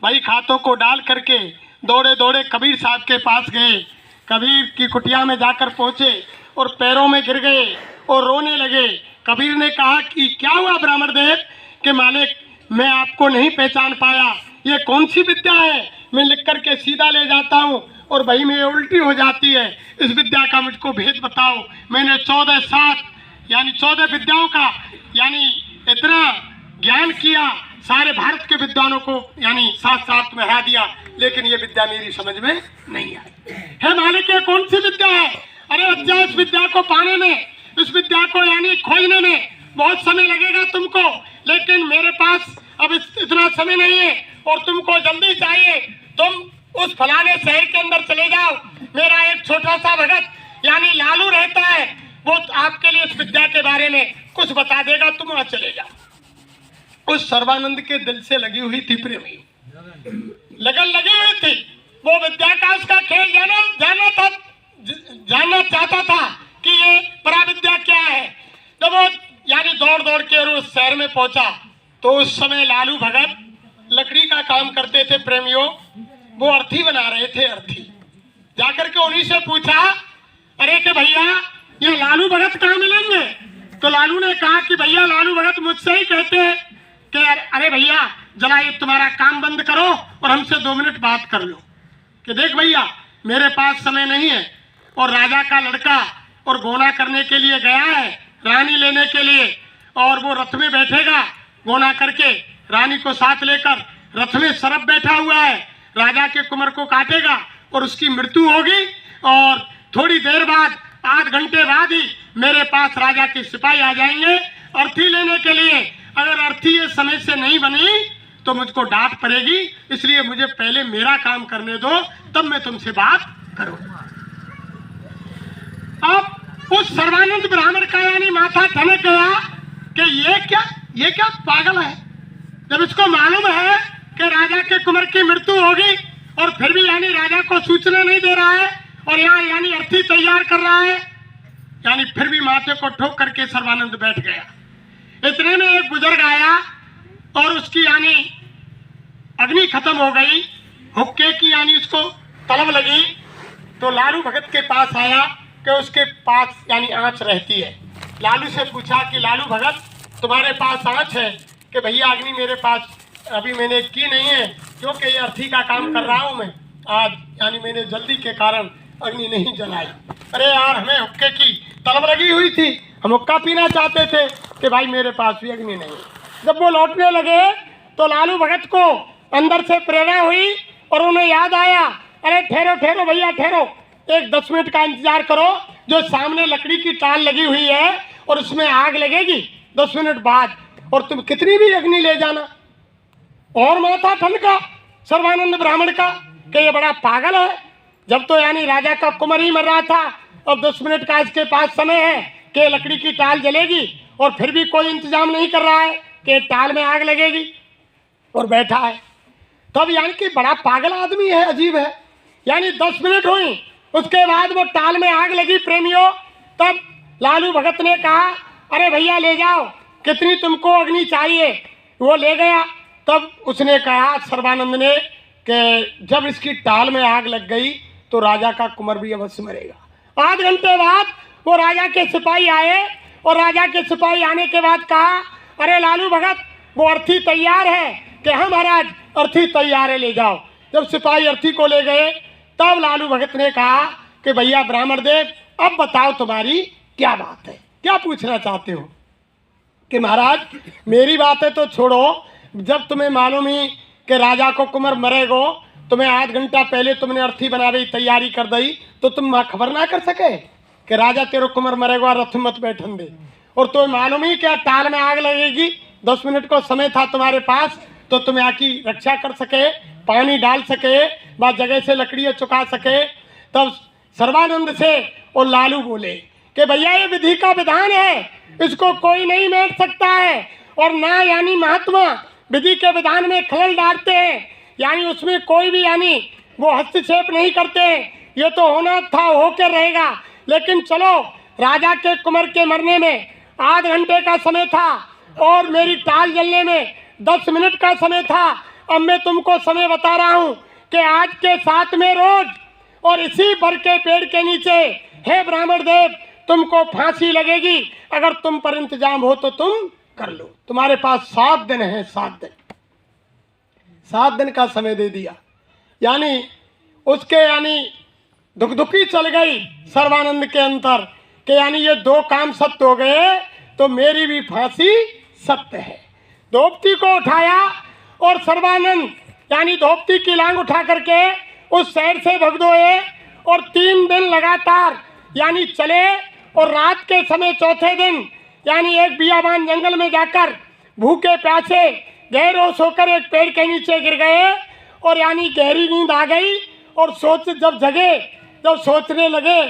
भाई खातों को डाल करके दौड़े दौड़े कबीर साहब के पास गए। कबीर की कुटिया में जाकर पहुंचे और पैरों में गिर गए और रोने लगे। कबीर ने कहा कि क्या हुआ ब्राह्मण देव, कि मालिक मैं आपको नहीं पहचान पाया, ये कौन सी विद्या है, मैं लिख करके सीधा ले जाता हूँ और भाई में उल्टी हो जाती है, इस विद्या का मुझको भेद बताओ। मैंने 14 विद्याओं का यानी इतना ज्ञान किया, सारे भारत के विद्वानों को यानी साथ में हरा दिया, लेकिन ये विद्या मेरी समझ में नहीं आई। है मालिक ये कौन सी विद्या है, अरे बच्चा इस विद्या को पाने में, इस विद्या को यानी खोजने में बहुत समय लगेगा तुमको, लेकिन मेरे पास अब इतना समय नहीं है और तुमको जल्दी चाहिए। तुम उस फलाने शहर के अंदर चले जाओ, मेरा एक छोटा सा भगत यानी लालू रहता है, वो आपके लिए इस विद्या के बारे में कुछ बता देगा, तुम वहां चले जाओ। उस सर्वानंद के दिल से लगी हुई थी प्रेमी, लगन लगी हुई थी, वो विद्या का उसका खेल जानना चाहता था कि ये पराविद्या क्या है। जब वो यानी दौड़ दौड़ के उस शहर में पहुंचा तो उस समय लालू भगत लकड़ी का काम करते थे प्रेमियों, वो अर्थी बना रहे थे। अर्थी जाकर के उन्हीं से पूछा अरे कि भैया ये लालू भगत कहाँ मिलेंगे, तो लालू ने कहा कि भैया लालू भगत मुझसे ही कहते हैं कि अरे भैया जरा ये तुम्हारा काम बंद करो और हमसे 2 मिनट बात कर लो। कि देख भैया मेरे पास समय नहीं है और राजा का लड़का और गोना करने के लिए गया है रानी लेने के लिए, और वो रथ में बैठेगा गोना करके, रानी को साथ लेकर रथ में सरफ बैठा हुआ है, राजा के कुमर को काटेगा और उसकी मृत्यु होगी, और थोड़ी देर बाद 8 घंटे बाद ही मेरे पास राजा के सिपाही आ जाएंगे अर्थी लेने के लिए। अगर अर्थी ये समय से नहीं बनी तो मुझको डांट पड़ेगी, इसलिए मुझे पहले मेरा काम करने दो, तब मैं तुमसे बात करूंगा। अब उस सर्वानंद ब्राह्मण का यानी माथा ठनक गया कि ये क्या पागल है, जब इसको मालूम है कि राजा के कुंवर की मृत्यु होगी और फिर भी यानी राजा को सूचना नहीं दे रहा है और यहाँ यानी अर्थी तैयार कर रहा है, यानी फिर भी माथे को ठोक करके सर्वानंद बैठ गया। इतने में एक बुजुर्ग आया और उसकी यानी अग्नि खत्म हो गई, हुक्के की यानी उसको तलब लगी, तो लालू भगत के पास आया कि उसके पास यानी आंच रहती है। लालू से पूछा कि लालू भगत तुम्हारे पास आँच है कि भैया अग्नि मेरे पास अभी मैंने की नहीं है, क्योंकि ये अर्थी का काम कर रहा हूँ मैं आज, यानी मैंने जल्दी के कारण अग्नि नहीं जलाई। अरे यार, हमें हुक्के की तलब लगी हुई थी, हम हुक्का पीना चाहते थे कि भाई मेरे पास भी अग्नि नहीं। जब वो लौटने लगे तो लालू भगत को अंदर से प्रेरणा हुई और उन्हें याद आया, अरे ठहरो ठहरो भैया ठहरो, एक 10 मिनट का इंतजार करो, जो सामने लकड़ी की टाल लगी हुई है और उसमें आग लगेगी 10 मिनट बाद, और तुम कितनी भी अग्नि ले जाना। और माथा ठनका सर्वानंद ब्राह्मण का कि ये बड़ा पागल है, जब तो यानी राजा का कुंवर ही मर रहा था, अब 10 मिनट का इसके पास समय है कि लकड़ी की टाल जलेगी, और फिर भी कोई इंतजाम नहीं कर रहा है कि टाल में आग लगेगी और बैठा है। तब यानी कि बड़ा पागल आदमी है, अजीब है। यानी 10 मिनट हुई, उसके बाद वो टाल में आग लगी प्रेमियों। तब लालू भगत ने कहा, अरे भैया ले जाओ, कितनी तुमको अग्नि चाहिए। वो ले गया। तब उसने कहा सर्वानंद ने कि जब इसकी टाल में आग लग गई तो राजा का कुंवर भी अवश्य मरेगा। आध घंटे बाद वो राजा के सिपाही आए, और राजा के सिपाही आने के बाद कहा, अरे लालू भगत, वो अर्थी तैयार है कि हाँ महाराज अर्थी तैयार है, ले जाओ। जब सिपाही अर्थी को ले गए तब लालू भगत ने कहा कि भैया ब्राह्मण देव, अब बताओ तुम्हारी क्या बात है, क्या पूछना चाहते हो। कि महाराज मेरी बातें तो छोड़ो, जब तुम्हें मालूम ही कि राजा को कुंवर मरेगो, तुम्हें आध घंटा पहले तुमने अर्थी बनावे तैयारी कर दी, तो तुम वहाँ खबर ना कर सके कि राजा तेरे कुंवर मरेगा, रथ मत बैठन दे। और तुम्हें मालूम ही क्या टाल में आग लगेगी, 10 मिनट को समय था तुम्हारे पास, तो तुम यहाँ की रक्षा कर सके, पानी डाल सके, बाद जगह से लकड़ियाँ चुका सके। तब सर्वानंद से और लालू बोले कि भैया ये विधि का विधान है, इसको कोई नहीं मेट सकता है, और ना यानी महात्मा विधि के विधान में खलल डालते हैं, यानी उसमें कोई भी यानी वो हस्तक्षेप नहीं करते हैं। ये तो होना था होकर रहेगा, लेकिन चलो राजा के कुंवर के मरने में आध घंटे का समय था और मेरी टाल जलने में 10 मिनट का समय था। अब मैं तुमको समय बता रहा हूँ कि आज के 7वें रोज और इसी बर के पेड़ के नीचे, हे ब्राह्मण देव, तुमको फांसी लगेगी। अगर तुम पर इंतजाम हो तो तुम कर लो, तुम्हारे पास 7 दिन है, 7 दिन, 7 दिन का समय दे दिया। यानी उसके यानी दुखी चल गई सर्वानंद के अंतर कि यानी ये 2 काम सत्य हो गए तो मेरी भी फांसी सत्य है। धोपती को उठाया और सर्वानंद यानी धोपती की लांग उठा करके उस शहर से भगदोए, और 3 दिन लगातार यानी चले, और रात के समय चौथे दिन यानी एक बियाबान जंगल में जाकर भूखे प्यासे गहरोस होकर एक पेड़ के नीचे गिर गए, और यानी गहरी नींद आ गई। और जब जगे, जब सोचने लगे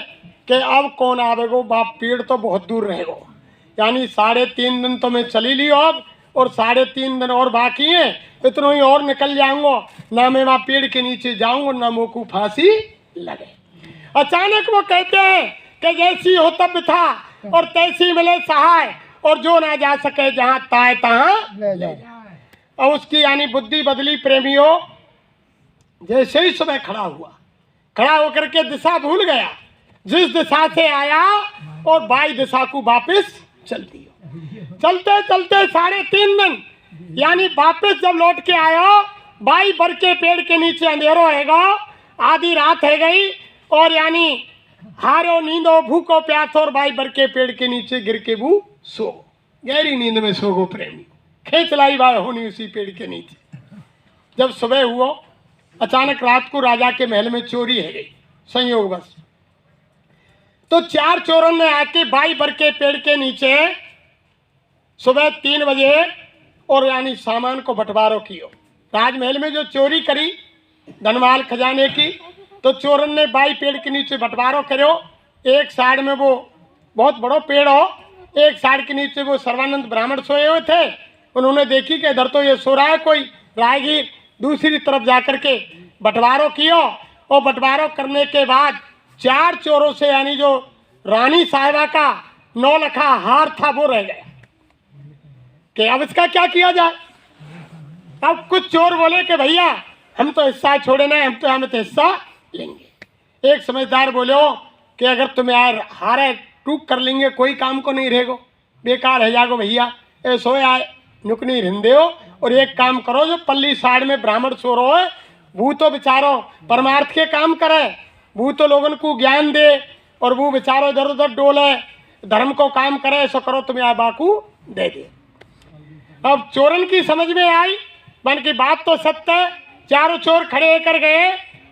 कि अब कौन आवेगो, बाप पेड़ तो बहुत दूर रहेगो, यानी 3.5 दिन तो मैं चली ली अब, और 3.5 दिन और बाकी हैं, इतनों ही और निकल जाऊंगा, ना मैं वहाँ पेड़ के नीचे जाऊंगा ना मोकू फांसी लगे। अचानक वो कहते हैं कि जैसी हो तब था और तैसी मिले सहाय, और जो ना जा सके जहाँ ताए तहाँ ले जाए। और उसकी यानी बुद्धि बदली प्रेमियों। जैसे ही सुबह खड़ा होकर के दिशा भूल गया, जिस दिशा से आया और बाई दिशा को वापस चल दिया। चलते चलते 3.5 दिन यानी वापस जब लौट के आया, बाई बर के पेड़ के नीचे अंधेरो हैगा, आधी रात है गई, और यानी हारो नींदो भूखो प्यासो, और बाई बर के पेड़ के नीचे गिर के वो सो, गहरी नींद में सो गो प्रेमी। खेच लाई बाई होनी उसी पेड़ के नीचे। जब सुबह हुआ, अचानक रात को राजा के महल में चोरी है गई संयोगवश। तो 4 चोरों ने आके बाई बर के पेड़ के नीचे सुबह 3 बजे और यानी सामान को बंटवारों कियो। राजमहल में जो चोरी करी धनमाल खजाने की, तो चोरन ने बाई पेड़ के नीचे बंटवारों करो। एक साइड में वो बहुत बड़ो पेड़ हो, एक साइड के नीचे वो सर्वानंद ब्राह्मण सोए हुए थे। उन्होंने देखी कि इधर तो ये सो रहा है कोई राहगीर, दूसरी तरफ जाकर के बंटवारों कियो। और बंटवारों करने के बाद 4 चोरों से यानी जो रानी साहिबा का 9 लखा हार था वो रह गया कि अब इसका क्या किया जाए। अब कुछ चोर बोले कि भैया हम तो हिस्सा छोड़े ना, हम तो हिस्सा लेंगे। एक समझदार बोले हो कि अगर तुम यार हारे टूक कर लेंगे कोई काम को नहीं रहेगो, बेकार है जागो भैया, ए सोया नुकनी रिंदे हो। और एक काम करो, जो पल्ली साइड में ब्राह्मण सो रहो है वो तो बेचारो परमार्थ के काम करे, वो तो लोगों को ज्ञान दे, और वो बेचारो इधर उधर डोले धर्म को काम करे। ऐसा करो तुम्हें आ बाकू दे दे। अब चोरन की समझ में आई, मन की बात तो सत्य है। चारों चोर खड़े होकर गए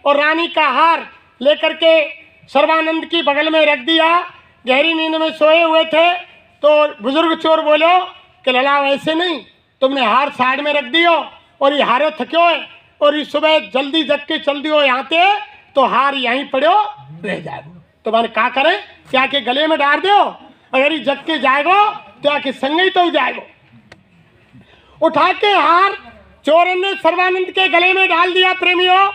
और रानी का हार लेकर के सर्वानंद की बगल में रख दिया। गहरी नींद में सोए हुए थे तो बुजुर्ग चोर बोलो कि लला वैसे नहीं, तुमने हार साइड में रख दियो और ये हारे थक्यो है, और इस सुबह जल्दी जग के चल दियो यहाँ पे, तो हार यहीं पड़ो रह जाएगो। तो मैंने क्या करें, क्या के गले में डाल दो, अगर ये जग के जाएगो तो आके संग ही तो जाएगो। उठा के हार चोरन ने सर्वानंद के गले में डाल दिया प्रेमियों।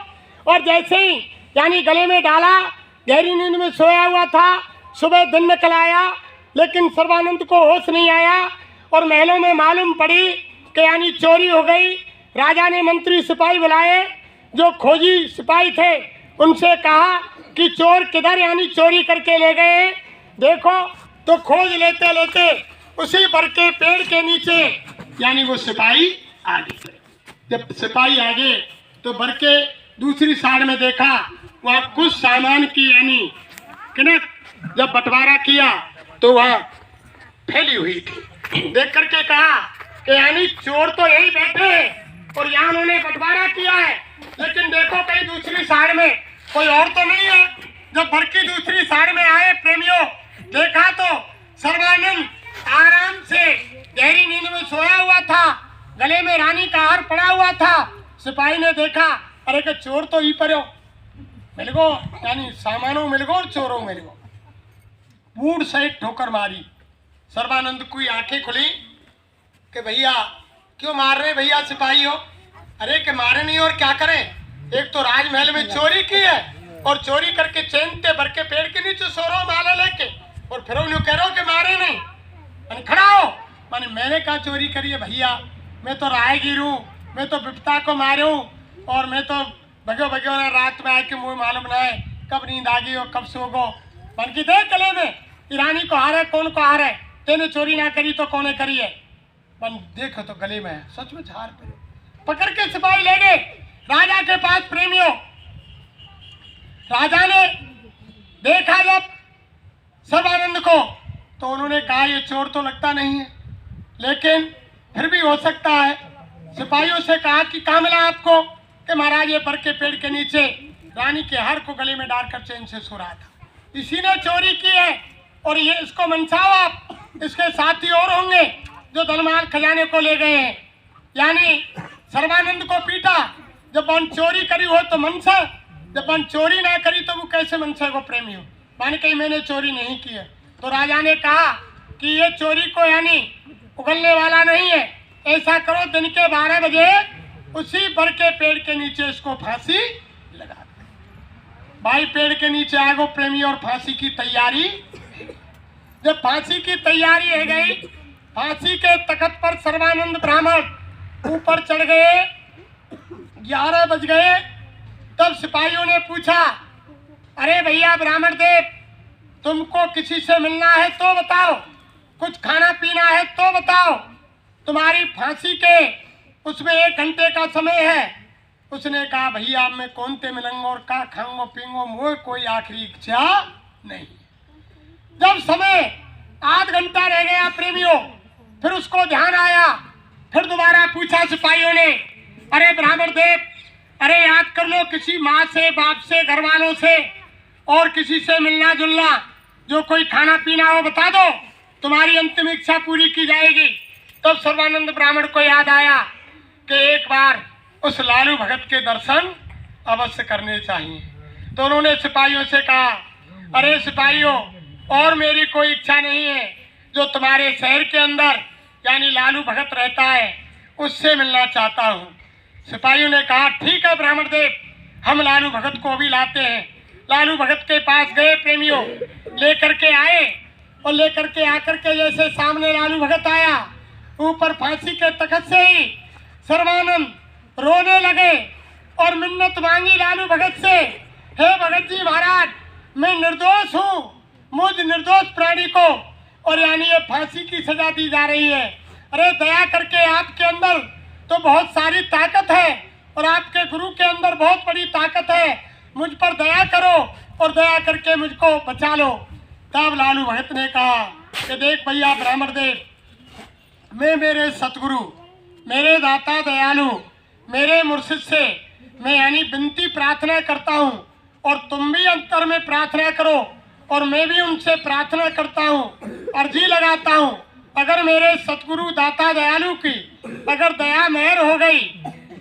और जैसे ही यानी गले में डाला, गहरी नींद में सोया हुआ था, सुबह दिन निकल आया, लेकिन सर्वानंद को होश नहीं आया। और महलों में मालूम पड़ी कि यानी चोरी हो गई। राजा ने मंत्री सिपाही बुलाए, जो खोजी सिपाही थे उनसे कहा कि चोर किधर यानी चोरी करके ले गए। देखो तो खोज लेते लेते उसी पर के पेड़ के नीचे यानी वो सिपाही आगे गए। जब सिपाही आगे तो बर के दूसरी साइड में देखा, वहाँ कुछ सामान की यानी किनक जब बंटवारा किया तो वह फैली हुई थी। देख करके कहा कि यानी चोर तो यही बैठे हैं और यहाँ उन्होंने बंटवारा किया है, लेकिन देखो कहीं दूसरी साइड में कोई और तो नहीं है। जब भर की दूसरी साइड में आए प्रेमियों, देखा तो सर्वानंद आराम से गहरी नींद में सोया हुआ था, गले में रानी का हार पड़ा हुआ था। सिपाही ने देखा, अरे के चोर तो ही पर मिल गो, यानी सामानों मिल गो और चोरों मिल गो। बूढ़ से एक ठोकर मारी। सर्वानंद की आंखें खुली कि भैया क्यों मार रहे भैया सिपाही हो। अरे के मारे नहीं और क्या करें, एक तो राजमहल में चोरी की है और चोरी करके चैनते भर के पेड़ के नीचे सो रहा माला लेके, और फिर उन्हें कह रहा हूँ कि मारे नहीं। मैंने खड़ा हो, मैंने कहा चोरी करी है भैया, मैं तो राहगीर हूँ, मैं तो विपता को मारूँ, और मैं तो भगो भगो ना रात में आए कि मुँह मालूम ना है कब नींद आ गई हो कब सो गो। मन की देख गले में ईरानी को हार है, कौन को हार है, तेने चोरी ना करी तो कौन करी है। मन देखो तो गले में है, सच में हार पे पकड़ के सिपाही ले गए राजा के पास। प्रेमियों, राजा ने देखा जब सर्वानंद को तो उन्होंने कहा ये चोर तो लगता नहीं है, लेकिन फिर भी हो सकता है। सिपाहियों से कहा कि कहाँ मिला आपको, कि महाराज ये बर के पेड़ के नीचे रानी के हार को गले में डालकर चैन से सो रहा था, इसी ने चोरी की है, और ये इसको मनसाओ आप, इसके साथी और होंगे जो धनमाल खजाने को ले गए हैं। यानी सर्वानंद को पीटा, जब बन चोरी करी हो तो मनसा, जब बन चोरी ना करी तो वो कैसे मनसा को प्रेमी हो। मान कही मैंने चोरी नहीं की है, तो राजा ने कहा कि ये चोरी को यानी उगलने वाला नहीं है, ऐसा करो दिन के 12 बजे उसी बर के पेड़ के नीचे इसको फांसी लगा दो। भाई पेड़ के नीचे आ गो प्रेमी, और फांसी की तैयारी। जब फांसी की तैयारी हो गई, फांसी के तख्त पर सर्वानंद ब्राह्मण ऊपर चढ़ गए। 11 बज गए, तब सिपाहियों ने पूछा, अरे भैया ब्राह्मण देव, तुमको किसी से मिलना है तो बताओ, कुछ खाना पीना है तो बताओ, तुम्हारी फांसी के उसमें 1 घंटे का समय है। उसने कहा भैया मैं कौन ते मिलूंगा और का खाऊंगा पीऊंगा, मुझे कोई आखिरी इच्छा नहीं। जब समय 8 घंटा रह गया प्रेमियों, फिर उसको ध्यान आया, फिर दोबारा पूछा सिपाहियों ने, अरे ब्राह्मण देव, अरे याद कर लो किसी माँ से, बाप से, घर वालों से और किसी से मिलना जुलना, जो कोई खाना पीना हो बता दो, तुम्हारी अंतिम इच्छा पूरी की जाएगी। तब सर्वानंद ब्राह्मण को याद आया कि एक बार उस लालू भगत के दर्शन अवश्य करने चाहिए। तो उन्होंने सिपाहियों से कहा, अरे सिपाहियों, और मेरी कोई इच्छा नहीं है, जो तुम्हारे शहर के अंदर यानी लालू भगत रहता है उससे मिलना चाहता हूँ। सिपाहियों ने कहा ठीक है ब्राह्मण देव, हम लालू भगत को भी लाते हैं। लालू भगत के पास गए प्रेमियों, लेकर के आए, और लेकर के आकर के जैसे सामने लालू भगत आया, ऊपर फांसी के तख्त से ही सर्वानंद रोने लगे और मिन्नत मांगी लालू भगत से, हे भगत जी महाराज, मैं निर्दोष हूँ, मुझ निर्दोष प्राणी को और यानी ये फांसी की सजा दी जा रही है, अरे दया करके आपके अंदर तो बहुत सारी ताकत है और आपके गुरु के अंदर बहुत बड़ी ताकत है, मुझ पर दया करो और दया करके मुझको बचा लो। तब लालू भगत ने कहा कि देख भैया ब्राह्मण देव, मैं मेरे सतगुरु, मेरे दाता दयालु, मेरे मुर्शिद से मैं यानी विनती प्रार्थना करता हूँ और तुम भी अंतर में प्रार्थना करो और मैं भी उनसे प्रार्थना करता हूँ, अर्जी लगाता हूँ। अगर मेरे सतगुरु दाता दयालु की अगर दया मेहर हो गई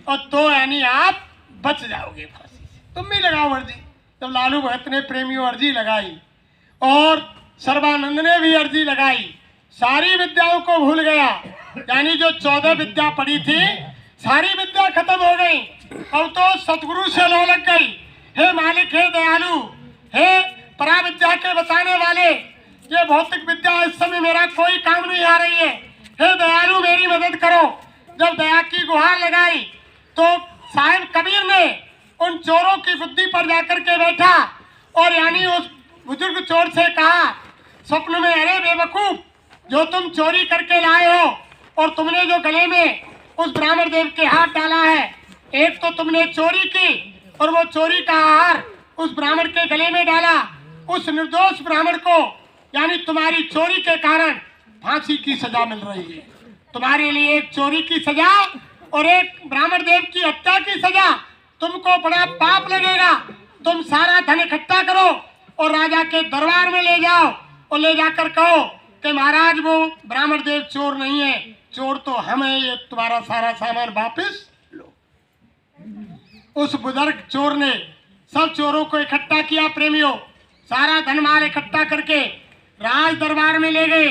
और तो यानी आप बच जाओगे फांसी से, तुम भी लगाओ अर्जी। जब लालू भगत ने प्रेमियों अर्जी लगाई और सर्वानंद ने भी अर्जी लगाई, सारी विद्याओं को भूल गया, यानी जो 14 विद्या पढ़ी थी सारी विद्या खत्म हो गई। अब तो सतगुरु से लो लग गई, हे मालिक, हे दयालु, हे परा विद्या के बताने वाले, ये भौतिक विद्या इस समय मेरा कोई काम नहीं आ रही है, हे दयालु मेरी मदद करो। जब दया की गुहार लगाई तो साहिब कबीर ने उन चोरों की बुद्धि पर जाकर के बैठा और यानी उस बुजुर्ग चोर से कहा स्वप्न में, अरे बेवकूफ, जो तुम चोरी करके लाए हो और तुमने जो गले में उस ब्राह्मण देव के हाथ डाला है, एक तो तुमने चोरी की और वो चोरी का आहार उस ब्राह्मण के गले में डाला, उस निर्दोष ब्राह्मण को यानी तुम्हारी चोरी के कारण फांसी की सजा मिल रही है। तुम्हारे लिए एक चोरी की सजा और एक ब्राह्मण देव की हत्या की सजा, तुमको बड़ा पाप लगेगा। तुम सारा धन इकट्ठा करो और राजा के दरबार में ले जाओ और ले जाकर कहो कि महाराज वो ब्राह्मण देव चोर नहीं है, चोर तो हम है, ये तुम्हारा सारा सामान वापस लो। उस बुजुर्ग चोर ने सब चोरों को इकट्ठा किया प्रेमियों, सारा धनमाल इकट्ठा करके राज दरबार में ले गए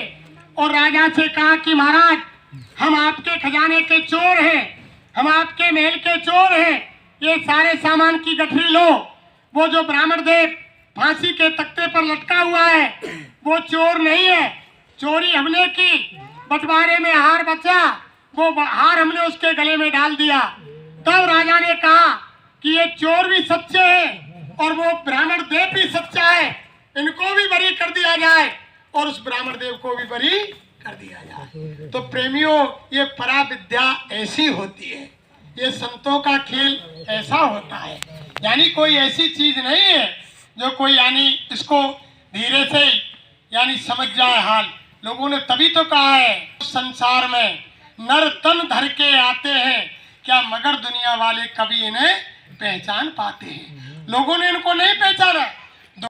और राजा से कहा कि महाराज हम आपके खजाने के चोर हैं, हम आपके महल के चोर हैं, ये सारे सामान की गठरी लो। वो जो ब्राह्मण देव फांसी के तख्ते पर लटका हुआ है वो चोर नहीं है, चोरी हमने की, बंटवारे में हार बचा, वो हार हमने उसके गले में डाल दिया। तब राजा ने कहा कि ये चोर भी सच्चे हैं और वो ब्राह्मण देव भी सच्चा है, इनको भी बरी कर दिया जाए और उस ब्राह्मण देव को भी बरी कर दिया जाए। तो प्रेमियों, ये परा विद्या ऐसी होती है, ये संतों का खेल ऐसा होता है, यानी कोई ऐसी चीज नहीं है जो कोई यानी इसको धीरे से यानी समझ जाए हाल। लोगों ने तभी तो कहा है संसार में नर तन धर के आते हैं, क्या मगर दुनिया वाले कभी इन्हें पहचान पाते हैं। लोगों ने इनको नहीं पहचाना,